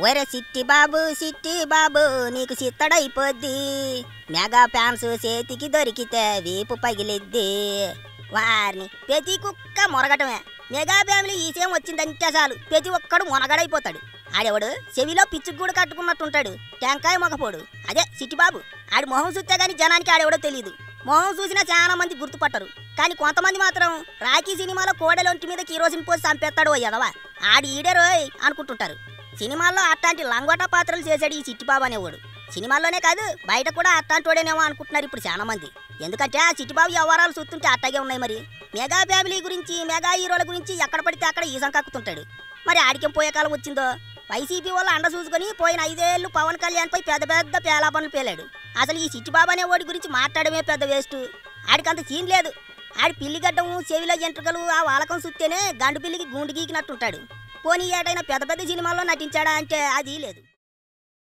ఒరే సిట్టి బాబు నీకు సిత్తడైపోద్ది. మెగా ఫ్యాన్స్ చేతికి దొరికితే వీపు పగిలిద్ది. వారిని ప్రతి కుక్క మొరగటమే. మెగా ఫ్యామిలీ ఈ సేమ్ వచ్చిందంటే చాలు ప్రతి ఒక్కడు మొనగడైపోతాడు. ఆడెవడు చెవిలో పిచ్చుగూడు కట్టుకున్నట్టుంటాడు, టెంకాయ మొగపోడు. అదే సిట్టిబాబు. ఆడి మొహం చూస్తే గాని జనానికి ఆడెవడో తెలియదు. మొహం చూసినా చాలా మంది గుర్తుపట్టరు. కానీ కొంతమంది మాత్రం రాఖీ సినిమాలో కోడెలొంటి మీద కిరోసిన్ పోసి చంపేస్తాడు ఎదవా, ఆడి ఈడే రోయ్ అనుకుంటుంటారు. సినిమాల్లో అట్లాంటి లంగోట పాత్రలు చేశాడు ఈ సిట్టిబాబు అనేవాడు. సినిమాల్లోనే కాదు బయట కూడా అట్లాంటోడేనేమో అనుకుంటున్నారు ఇప్పుడు చాలా మంది. ఎందుకంటే ఆ సిట్టిబాబు వ్యవహారాలు చూస్తుంటే అట్టాగే ఉన్నాయి. మరి మెగా ఫ్యామిలీ గురించి, మెగా హీరోల గురించి ఎక్కడ పడితే అక్కడ ఈసం కక్కుతుంటాడు. మరి ఆడికేం పోయే కాలం వచ్చిందో. వైసీపీ వాళ్ళు అండ చూసుకొని పోయిన 5 ఏళ్ళు పవన్ కళ్యాణ్ పై పెద్ద పెద్ద పేలాపనులు పేలాడు. అసలు ఈ సిట్టిబాబు అనే వాడి గురించి మాట్లాడమే పెద్ద వేస్ట్. ఆడికంత సీన్ లేదు. ఆడి పిల్లిగడ్డము, చెవిలో ఎంట్రుకలు, ఆ వాలకం చూస్తేనే గండు పిల్లికి గుండు గీకినట్టుంటాడు. పోనీ ఏటైనా పెద్ద పెద్ద సినిమాల్లో నటించాడా అంటే అది లేదు.